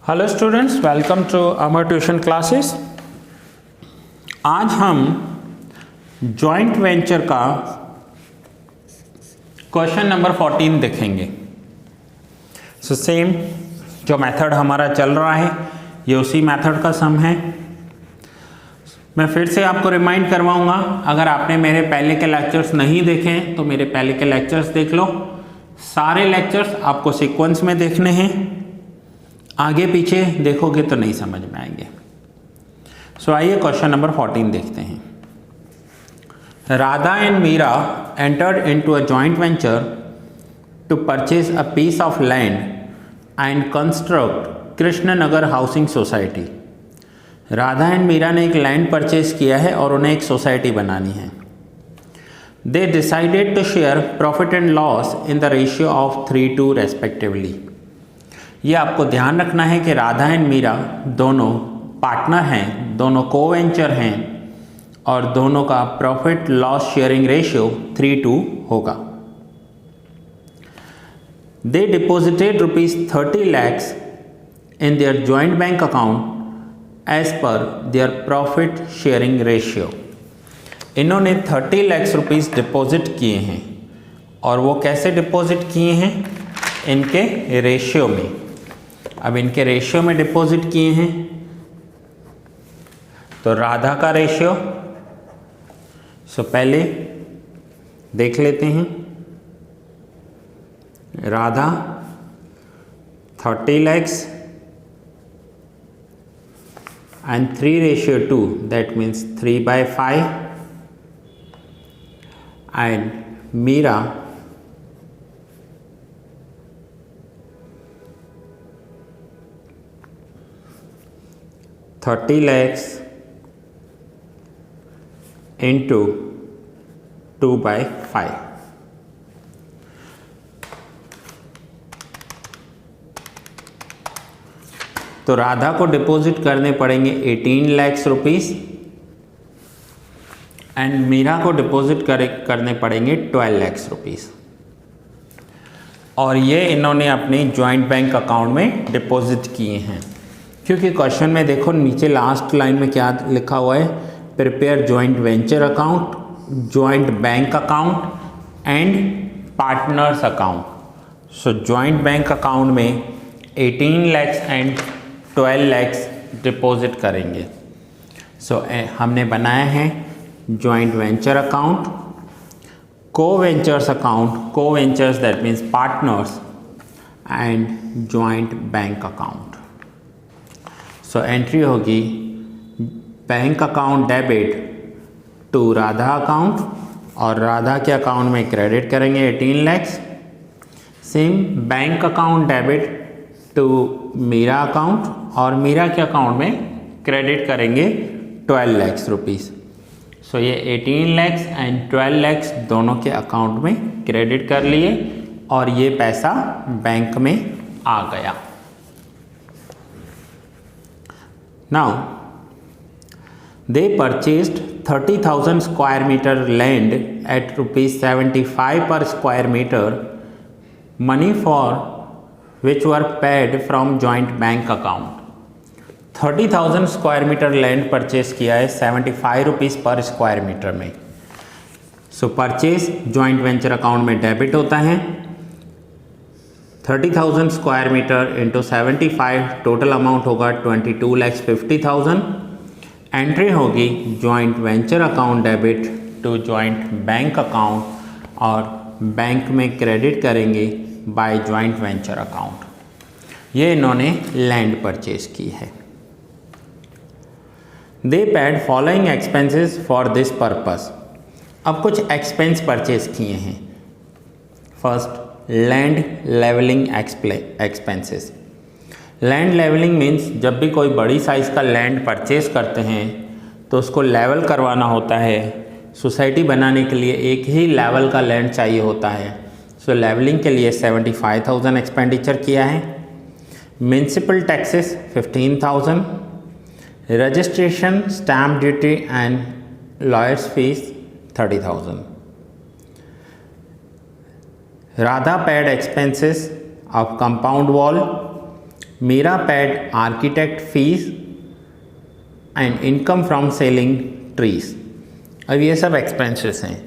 Hello students, welcome to Amar tuition classes. आज हम joint venture का क्वेश्चन नंबर 14 देखेंगे। सो सेम जो मेथड हमारा चल रहा है ये उसी मेथड का सम है। मैं फिर से आपको रिमाइंड करवाऊंगा, अगर आपने मेरे पहले के लेक्चर्स नहीं देखे तो मेरे पहले के लेक्चर्स देख लो। सारे लेक्चर्स आपको सीक्वेंस में देखने हैं, आगे पीछे देखोगे तो नहीं समझ में आएंगे। सो आइए क्वेश्चन नंबर 14 देखते हैं। Radha and Meera entered into a joint venture to purchase a piece of land and construct Krishnanagar housing society. Radha and Meera ने एक लैंड परचेज किया है और उन्हें एक सोसाइटी बनानी है। They decided to share profit and loss in the ratio of 3:2 respectively. ये आपको ध्यान रखना है कि राधा एंड मीरा दोनों पार्टनर हैं, दोनों को-वेंचर हैं और दोनों का प्रॉफिट लॉस शेयरिंग रेशियो 3:2 होगा। दे deposited ₹30 lakhs in their joint bank account as per their profit sharing ratio। इन्होंने 30 lakhs रुपीस डिपॉजिट किए हैं और वो कैसे डिपॉजिट किए हैं? इनके रेशियो में। अब इनके रेशियो में डिपॉजिट किए हैं तो राधा का रेशियो, सो पहले देख लेते हैं। Radha 30 lakhs and 3:2, that means 3/5, and Meera 30 lakhs into 2/5। तो राधा को डिपॉजिट करने पड़ेंगे 18 lakhs रुपीस एंड मीरा को डिपॉजिट करने पड़ेंगे 12 lakhs रुपीस। और ये इन्होंने अपने जॉइंट बैंक अकाउंट में डिपॉजिट किए हैं, क्योंकि क्वेश्चन में देखो नीचे लास्ट लाइन में क्या लिखा हुआ है, prepare joint venture account, joint bank account and partners account. So joint bank account में 18 lakhs एंड 12 lakhs डिपॉजिट करेंगे। सो हमने बनाया है joint venture account, co-ventures account, co-ventures that means partners and joint bank account. So entry होगी bank account debit to Radha account और राधा के account में credit करेंगे 18 lakhs। Same bank account debit to Meera account और मीरा के अकाउंट में क्रेडिट करेंगे 12 lakhs rupees. सो ये 18 lakhs एंड 12 lakhs दोनों के अकाउंट में क्रेडिट कर लिए और ये पैसा बैंक में आ गया। Now, they purchased 30,000 square meter land at ₹75 per square meter, money for which were paid from joint bank account। 30,000 square metre land purchase किया है 75 रुपीज़ पर स्क्वायर मीटर में। So purchase joint venture account में debit होता है। 30,000 square metre into 75, total amount होगा 22,50,000। Entry होगी joint venture account debit to joint bank account और bank में क्रेडिट करेंगे बाय जॉइंट वेंचर अकाउंट। ये इन्होंने लैंड परचेज की है। They paid following expenses for this purpose. अब कुछ एक्सपेंस परचेज किए हैं। First, land levelling expenses. Land levelling means जब भी कोई बड़ी साइज़ का लैंड परचेज करते हैं तो उसको लेवल करवाना होता है। सोसाइटी बनाने के लिए एक ही लेवल का लैंड चाहिए होता है। सो लेवलिंग के लिए 75,000 एक्सपेंडिचर किया है। Municipal taxes 15,000, registration, stamp duty and lawyers fees 30,000। Radha paid expenses of compound wall, Meera paid architect fees and income from selling trees. अब ये सब एक्सपेंसेस हैं।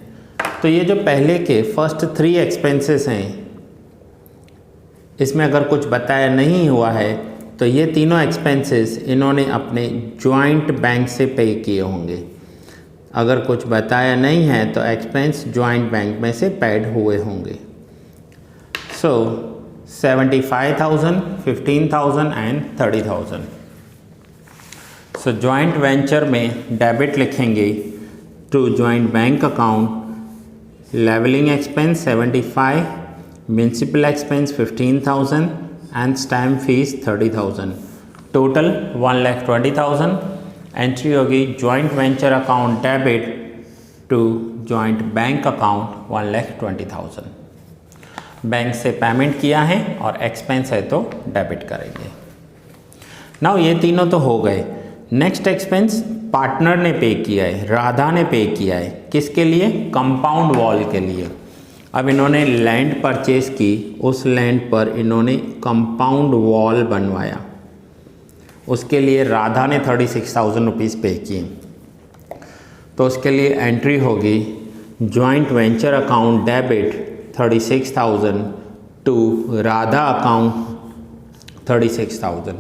तो ये जो पहले के फर्स्ट 3 एक्सपेंसेस हैं, इसमें अगर कुछ बताया नहीं हुआ है तो ये तीनों एक्सपेंसेस इन्होंने अपने जॉइंट बैंक से पे किए होंगे। अगर कुछ बताया नहीं है तो एक्सपेंस जॉइंट बैंक में से पेड हुए होंगे। So 75,000, 15,000 and 30,000। So joint venture में डेबिट लिखेंगे to joint bank account, levelling expense 75, municipal expense 15,000 and stamp fees 30,000, total 1,20,000। Entry होगी joint venture account debit to joint bank account 1,20,000। Bank से payment किया है और एक्सपेंस है तो डेबिट करेंगे। नाउ ये तीनों तो हो गए। नेक्स्ट एक्सपेंस पार्टनर ने पे किया है, राधा ने पे किया है। किसके लिए? कंपाउंड वॉल के लिए। अब इन्होंने लैंड परचेज की, उस लैंड पर इन्होंने कंपाउंड वॉल बनवाया, उसके लिए राधा ने 36,000 रुपीज़ पे किए। तो उसके लिए एंट्री होगी joint venture account debit 36,000 to Radha account 36,000।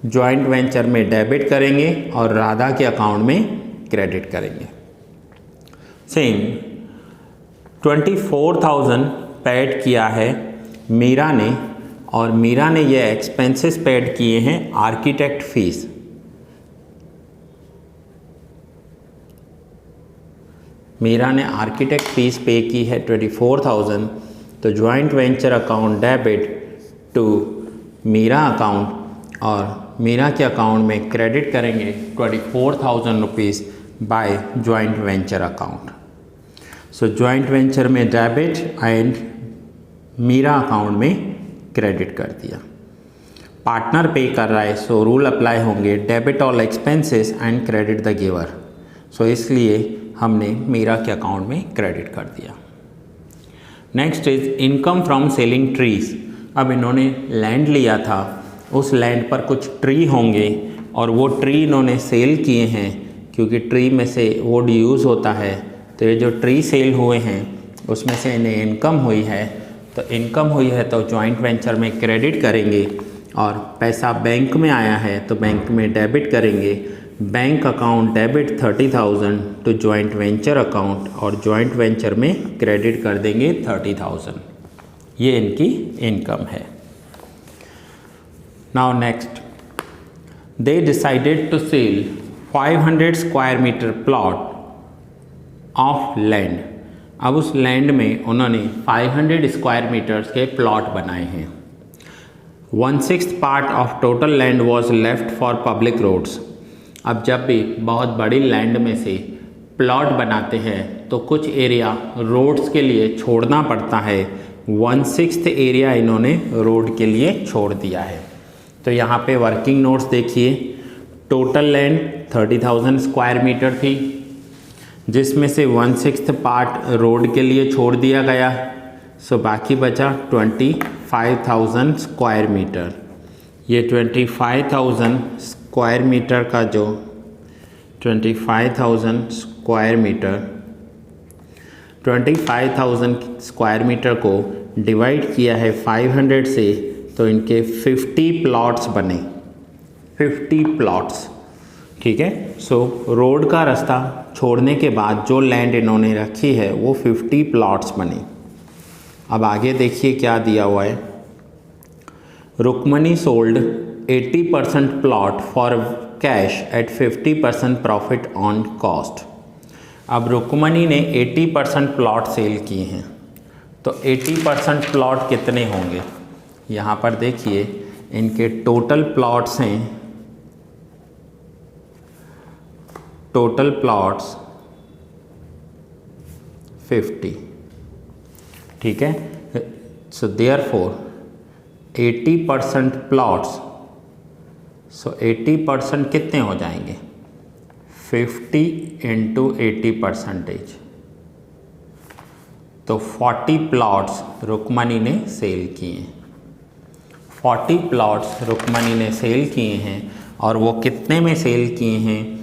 Joint venture में डेबिट करेंगे और राधा के अकाउंट में क्रेडिट करेंगे। सेम 24,000 पेड किया है मीरा ने, और मीरा ने ये एक्सपेंसेस पेड किए हैं आर्किटेक्ट फीस। मीरा ने आर्किटेक्ट फीस पे की है 24,000। तो joint venture account debit to Meera account और मीरा के अकाउंट में क्रेडिट करेंगे 24,000 rupees by joint venture account. So joint venture में डेबिट एंड मीरा अकाउंट में क्रेडिट कर दिया। पार्टनर पे कर रहा है, सो रूल अप्लाई होंगे debit all expenses and credit the giver. So इसलिए हमने मीरा के अकाउंट में क्रेडिट कर दिया। Next is income from selling trees. अब इन्होंने लैंड लिया था, उस लैंड पर कुछ ट्री होंगे और वो ट्री इन्होंने सेल किए हैं, क्योंकि ट्री में से वुड यूज़ होता है। तो ये जो ट्री सेल हुए हैं उसमें से इन्हें इनकम हुई है। तो इनकम हुई है तो जॉइंट वेंचर में क्रेडिट करेंगे, और पैसा बैंक में आया है तो बैंक में डेबिट करेंगे। Bank account debit 30,000 to joint venture account, और जॉइंट वेंचर में क्रेडिट कर देंगे 30,000। ये इनकी इनकम है। Now next, they decided to sell 500 square metre plot of land. अब उस लैंड में उन्होंने 500 स्क्वायर मीटर्स के प्लॉट बनाए हैं। 1/6 part of total land was left for public roads. अब जब भी बहुत बड़ी लैंड में से प्लॉट बनाते हैं तो कुछ एरिया रोड्स के लिए छोड़ना पड़ता है। 1/6 एरिया इन्होंने रोड के लिए छोड़ दिया है। तो यहाँ पे वर्किंग नोट्स देखिए, टोटल लैंड 30,000 स्क्वायर मीटर थी, जिसमें से 1/6 पार्ट रोड के लिए छोड़ दिया गया। सो बाकी बचा 25,000 स्क्वायर मीटर। ये 25,000 स्क्वायर मीटर का जो 25,000 स्क्वायर मीटर 25,000 स्क्वायर मीटर को डिवाइड किया है 500 से, तो इनके 50 प्लॉट्स बने। 50 प्लॉट्स, ठीक है। सो रोड का रास्ता छोड़ने के बाद जो लैंड इन्होंने रखी है वो 50 प्लॉट्स बने। अब आगे देखिए क्या दिया हुआ है। Rukmani sold 80% plot for cash at 50% profit on cost. अब रुक्मणी ने 80% प्लॉट सेल किए हैं, तो 80% प्लॉट कितने होंगे? यहाँ पर देखिए इनके टोटल प्लॉट्स हैं, टोटल प्लॉट्स 50, ठीक है। सो देयरफॉर 80% प्लॉट्स, सो 80% कितने हो जाएंगे? 50 इंटू 80%, तो 40 प्लॉट्स रुक्मणी ने सेल किए। 40 प्लॉट्स रुक्मणी ने सेल किए हैं और वो कितने में सेल किए हैं?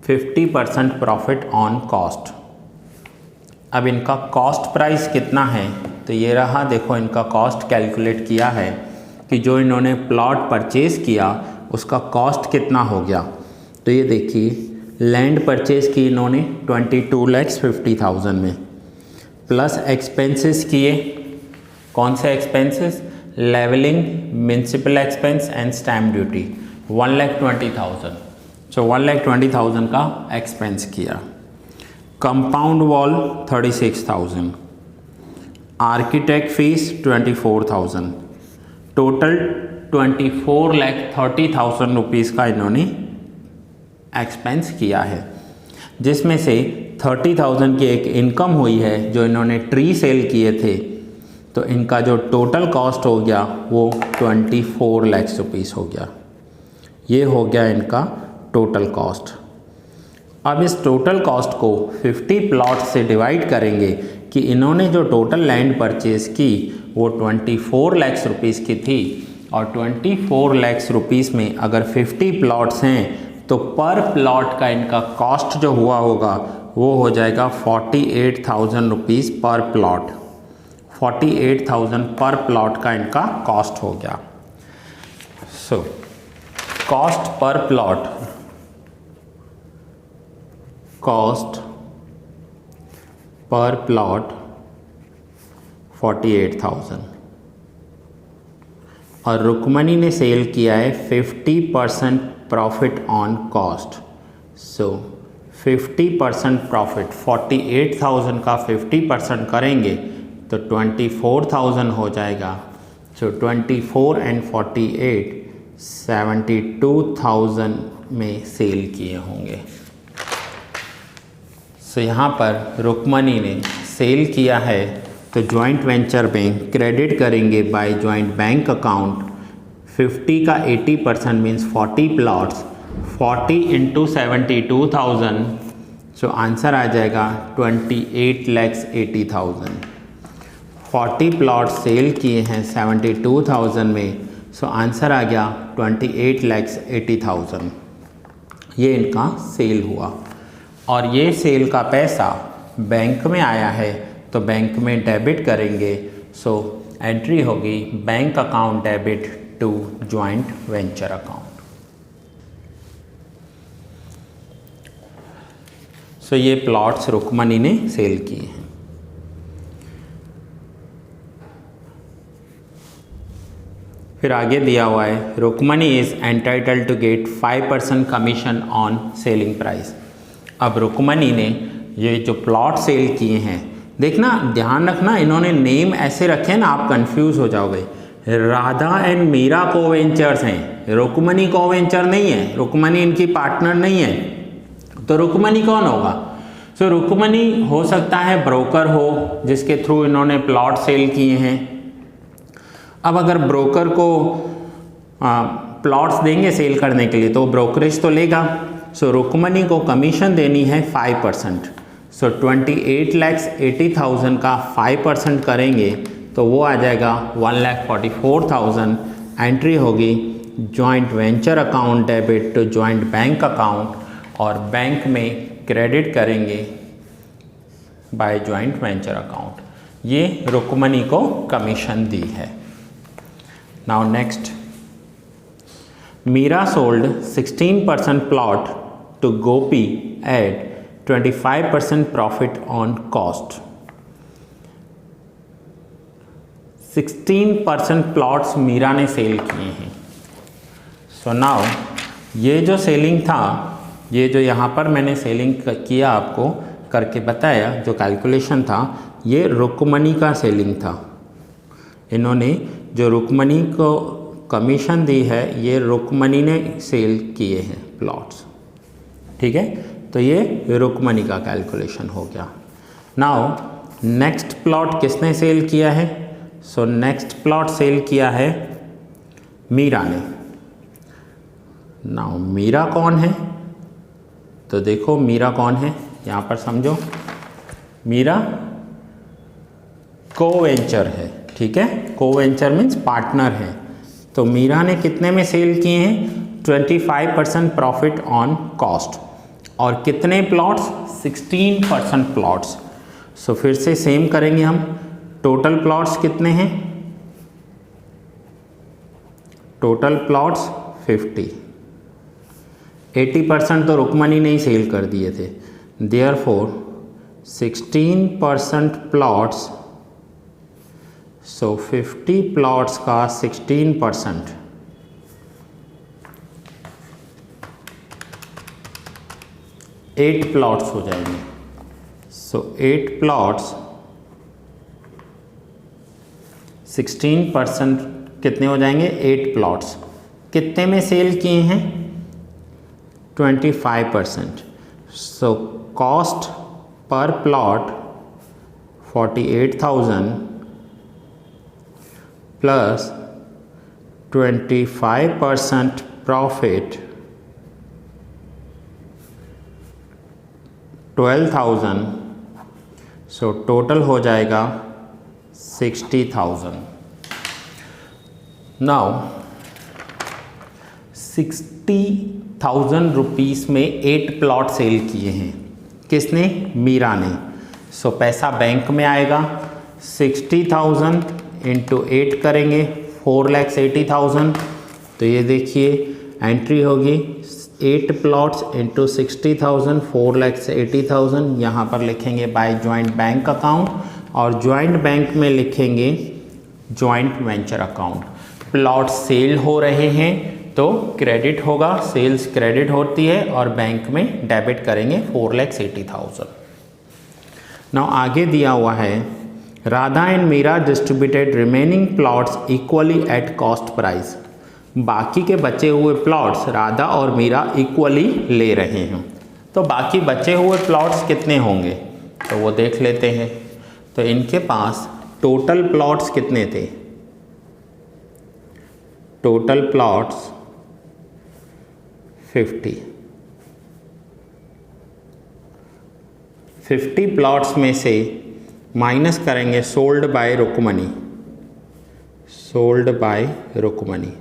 50% प्रॉफिट ऑन कॉस्ट। अब इनका कॉस्ट प्राइस कितना है? तो ये रहा, देखो इनका कॉस्ट कैलकुलेट किया है कि जो इन्होंने प्लॉट परचेज़ किया उसका कॉस्ट कितना हो गया। तो ये देखिए, लैंड परचेज़ की इन्होंने 22,50,000 में, प्लस एक्सपेंसेस किए। कौन से expenses? Levelling, municipal expense and stamp duty, 1,20,000। So 1,20,000 का एक्सपेंस किया। Compound wall 36,000, architect fees 24,000, total 24,30,000 rupees का इन्होंने एक्सपेंस किया है, जिसमें से 30,000 की एक इनकम हुई है जो इन्होंने ट्री सेल किए थे। तो इनका जो टोटल कॉस्ट हो गया वो 24 लाख रुपीज़ हो गया। ये हो गया इनका टोटल कॉस्ट। अब इस टोटल कॉस्ट को 50 प्लॉट से डिवाइड करेंगे कि इन्होंने जो टोटल लैंड परचेज़ की वो 24 लाख रुपीज़ की थी, और 24 लाख रुपीज़ में अगर 50 प्लॉट्स हैं तो पर प्लॉट का इनका कॉस्ट जो हुआ होगा वो हो जाएगा 48,000 रुपीज़ पर प्लॉट। 48,000 पर प्लॉट का इनका कॉस्ट हो गया। So cost per plot, cost per plot 48,000, और रुक्मणी ने सेल किया है 50% profit on cost. So 50% profit, 48,000 का 50% करेंगे तो 24,000 हो जाएगा। सो 24 एंड 48 72,000 में सेल किए होंगे। सो यहाँ पर रुक्मणी ने सेल किया है तो जॉइंट वेंचर में क्रेडिट करेंगे बाय जॉइंट बैंक अकाउंट। 50 का 80% means 40 plots, 40 into 72,000। So answer आ जाएगा 28,80,000। 40 प्लॉट सेल किए हैं 72,000 में, सो आंसर आ गया 28,80,000। ये इनका सेल हुआ, और ये सेल का पैसा बैंक में आया है तो बैंक में डेबिट करेंगे। सो एंट्री होगी bank account debit to joint venture account. So ये प्लॉट्स रुक्मणी ने सेल किए हैं। फिर आगे दिया हुआ है Rukmani is entitled to get 5% commission on selling price. अब रुक्मणी ने ये जो प्लॉट सेल किए हैं, देखना ध्यान रखना, इन्होंने नेम ऐसे रखे ना आप कंफ्यूज हो जाओगे। राधा एंड मीरा कोवेंचर्स हैं, रुक्मणी कोवेंचर नहीं है, रुक्मणी इनकी पार्टनर नहीं है। तो रुक्मणी कौन होगा? सो रुक्मणी हो सकता है ब्रोकर हो जिसके थ्रू इन्होंने प्लॉट सेल किए हैं। अब अगर ब्रोकर को प्लॉट्स देंगे सेल करने के लिए तो ब्रोकरेज तो लेगा। सो रुक्मणी को कमीशन देनी है 5%। सो 28,80,000 का 5% करेंगे तो वो आ जाएगा 1,44,000। एंट्री होगी joint venture account debit to joint bank account, और बैंक में क्रेडिट करेंगे बाय जॉइंट वेंचर अकाउंट। ये रुक्मणी को कमीशन दी है। Now next, Meera sold 16% plot to Gopi at 25% profit on cost. 16% plots Meera ने सेल किए हैं। सो नाउ ये जो सेलिंग था, ये जो यहाँ पर मैंने सेलिंग किया आपको करके बताया, जो कैलकुलेशन था, ये रुक्मणी का सेलिंग था। इन्होंने जो रुक्मणी को कमीशन दी है ये रुक्मणी ने सेल किए हैं प्लॉट्स, ठीक है। तो ये रुक्मणी का कैलकुलेशन हो गया। नाउ नेक्स्ट प्लॉट किसने सेल किया है? सो नेक्स्ट प्लॉट सेल किया है मीरा ने। नाउ मीरा कौन है? तो देखो मीरा कौन है यहाँ पर समझो। मीरा को वेंचर है, ठीक है, को वेंचर मीन्स पार्टनर है। तो मीरा ने कितने में सेल किए हैं? 25% प्रॉफिट ऑन कॉस्ट। और कितने प्लॉट्स? 16% प्लॉट्स। सो फिर से सेम करेंगे हम। टोटल प्लॉट्स कितने हैं? Total plots 50। 80% तो रुक्मणी ने ही सेल कर दिए थे, देयरफॉर 16% प्लॉट्स। सो 50 प्लॉट्स का 16%, 8 प्लॉट्स हो जाएंगे। सो 8 प्लॉट्स 16% कितने हो जाएंगे? 8 प्लॉट्स। कितने में सेल किए हैं? 25%। So cost per plot 48,000 plus 25% profit 12,000। So total हो जाएगा 60,000। नाउ 60,000 रुपीज़ में 8 प्लॉट सेल किए हैं। किसने? मीरा ने। सो पैसा बैंक में आएगा। 60,000 इंटू 8 करेंगे 4,80,000। तो ये देखिए एंट्री होगी 8 प्लॉट्स इंटू 60,000 4,80,000। यहाँ पर लिखेंगे बाय जॉइंट बैंक अकाउंट और जॉइंट बैंक में लिखेंगे joint venture account. Plot cell हो रहे हैं तो क्रेडिट होगा, सेल्स क्रेडिट होती है और बैंक में डेबिट करेंगे 4,80,000। नाउ आगे दिया हुआ है Radha and Meera distributed remaining plots equally at cost price. बाकी के बचे हुए प्लॉट्स राधा और मीरा इक्वली ले रहे हैं। तो बाकी बचे हुए प्लॉट्स कितने होंगे तो वो देख लेते हैं। तो इनके पास टोटल प्लॉट्स कितने थे? Total plots 50। 50 प्लॉट्स में से माइनस करेंगे sold by Rukmani. Sold by Rukmani.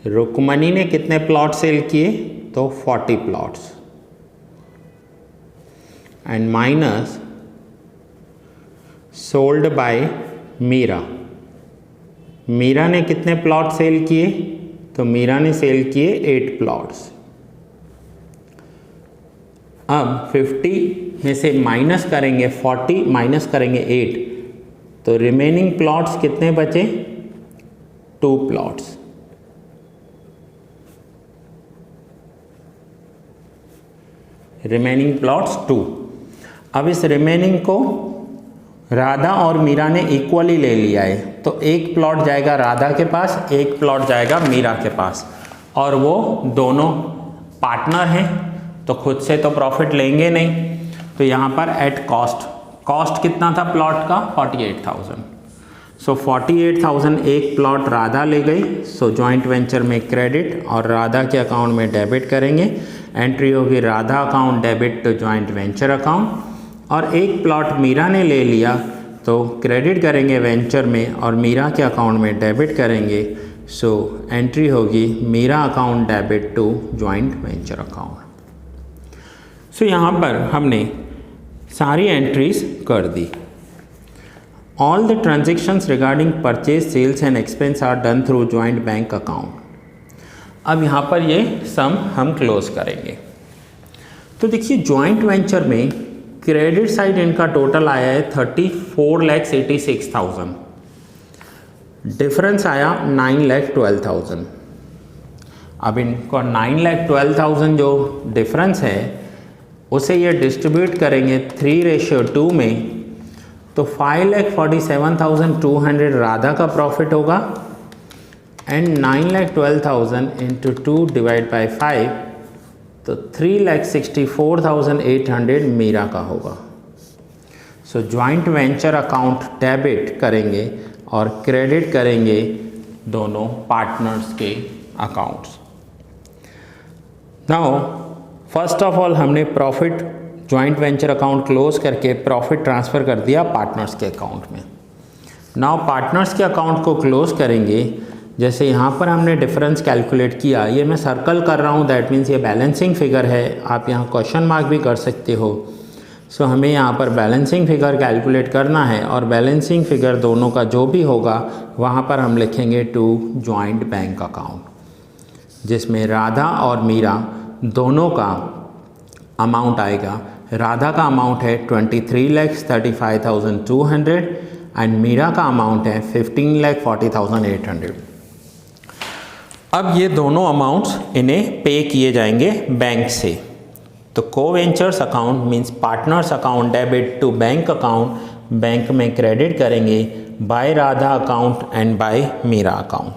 Rukmani ने कितने प्लॉट सेल किए? तो 40 plots. And minus sold by Meera. Meera ने कितने प्लॉट सेल किए? तो मीरा ने सेल किए 8 प्लॉट्स। अब 50 में से माइनस करेंगे 40 माइनस करेंगे 8 तो रिमेनिंग प्लॉट्स कितने बचे? 2 प्लॉट्स। Remaining plots 2। अब इस रिमेनिंग को राधा और मीरा ने इक्वली ले लिया है तो एक प्लॉट जाएगा राधा के पास, एक प्लॉट जाएगा मीरा के पास और वो दोनों पार्टनर हैं तो खुद से तो प्रॉफिट लेंगे नहीं। तो यहाँ पर एट कॉस्ट कितना था प्लॉट का? 48,000। सो 48,000 एक प्लॉट राधा ले गई। सो जॉइंट वेंचर में क्रेडिट और राधा के अकाउंट में डेबिट करेंगे। एंट्री होगी Radha account debit to joint venture account. और एक प्लॉट मीरा ने ले लिया तो क्रेडिट करेंगे वेंचर में और मीरा के अकाउंट में डेबिट करेंगे। सो एंट्री होगी Meera account debit to joint venture account. So यहाँ पर हमने सारी एंट्रीज कर दी। All the transactions regarding purchase sales and expense are done through joint bank account. अब यहाँ पर ये सम हम क्लोज करेंगे। तो देखिए जॉइंट वेंचर में क्रेडिट साइड इनका टोटल आया है 34,86,000। डिफरेंस आया 9,12,000। अब इनको 9,12,000 जो डिफरेंस है उसे ये डिस्ट्रीब्यूट करेंगे 3:2 में तो 5,47,200 राधा का प्रॉफिट होगा एंड 9,12,000 इंटू 2 डिवाइड बाई 5 तो 3,64,800 मीरा का होगा। So joint venture account debit करेंगे और क्रेडिट करेंगे दोनों पार्टनर्स के accounts. Now first of all हमने profit joint venture account close करके प्रॉफिट ट्रांसफ़र कर दिया पार्टनर्स के अकाउंट में। नाउ पार्टनर्स के अकाउंट को क्लोज करेंगे। जैसे यहाँ पर हमने डिफरेंस कैलकुलेट किया, ये मैं सर्कल कर रहा हूँ, दैट मीन्स ये बैलेंसिंग फिगर है। आप यहाँ क्वेश्चन मार्क भी कर सकते हो। सो हमें यहाँ पर बैलेंसिंग फिगर कैलकुलेट करना है और बैलेंसिंग फिगर दोनों का जो भी होगा वहाँ पर हम लिखेंगे टू जॉइंट बैंक अकाउंट, जिसमें राधा और मीरा दोनों का अमाउंट आएगा। राधा का अमाउंट है 23,35,200 एंड मीरा का अमाउंट है 15,40,800। अब ये दोनों अमाउंट्स इन्हें पे किए जाएंगे बैंक से। तो co-ventures account means partners account debit to bank account, bank में क्रेडिट करेंगे by Radha account and by Meera account.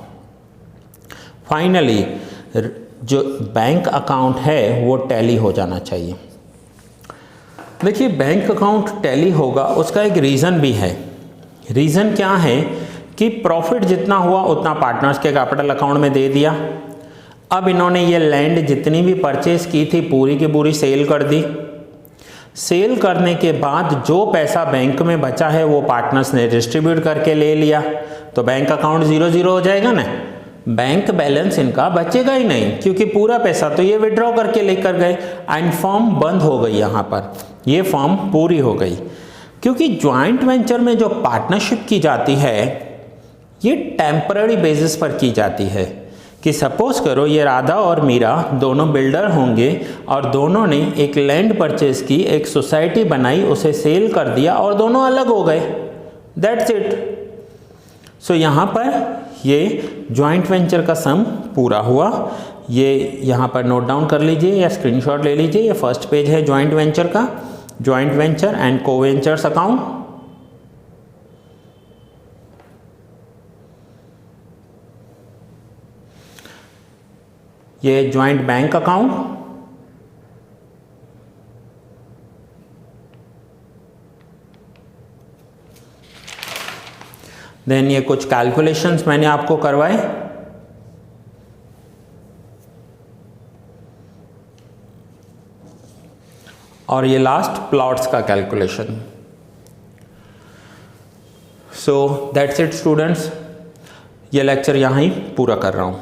Finally जो बैंक अकाउंट है वो टैली हो जाना चाहिए। देखिए बैंक अकाउंट टैली होगा, उसका एक रीज़न भी है। रीज़न क्या है कि प्रॉफिट जितना हुआ उतना पार्टनर्स के कैपिटल अकाउंट में दे दिया। अब इन्होंने ये लैंड जितनी भी परचेज की थी पूरी की पूरी सेल कर दी। सेल करने के बाद जो पैसा बैंक में बचा है वो पार्टनर्स ने डिस्ट्रीब्यूट करके ले लिया, तो बैंक अकाउंट 0-0 हो जाएगा ना। बैंक बैलेंस इनका बचेगा ही नहीं, क्योंकि पूरा पैसा तो ये विड्रॉ करके लेकर गए एंड फॉर्म बंद हो गई। यहाँ पर ये फॉर्म पूरी हो गई, क्योंकि जॉइंट वेंचर में जो पार्टनरशिप की जाती है ये टेम्पररी बेसिस पर की जाती है। कि सपोज करो ये राधा और मीरा दोनों बिल्डर होंगे और दोनों ने एक लैंड परचेज की, एक सोसाइटी बनाई, उसे सेल कर दिया और दोनों अलग हो गए, दैट्स इट। सो यहाँ पर ये जॉइंट वेंचर का सम पूरा हुआ। ये यहाँ पर नोट डाउन कर लीजिए या स्क्रीनशॉट ले लीजिए। ये फर्स्ट पेज है जॉइंट वेंचर का, joint venture and coventures account. ये जॉइंट बैंक अकाउंट, देन ये कुछ कैलकुलेशंस मैंने आपको करवाए, और ये लास्ट प्लॉट्स का calculation. So that's it students, ये लेक्चर यहाँ ही पूरा कर रहा हूँ।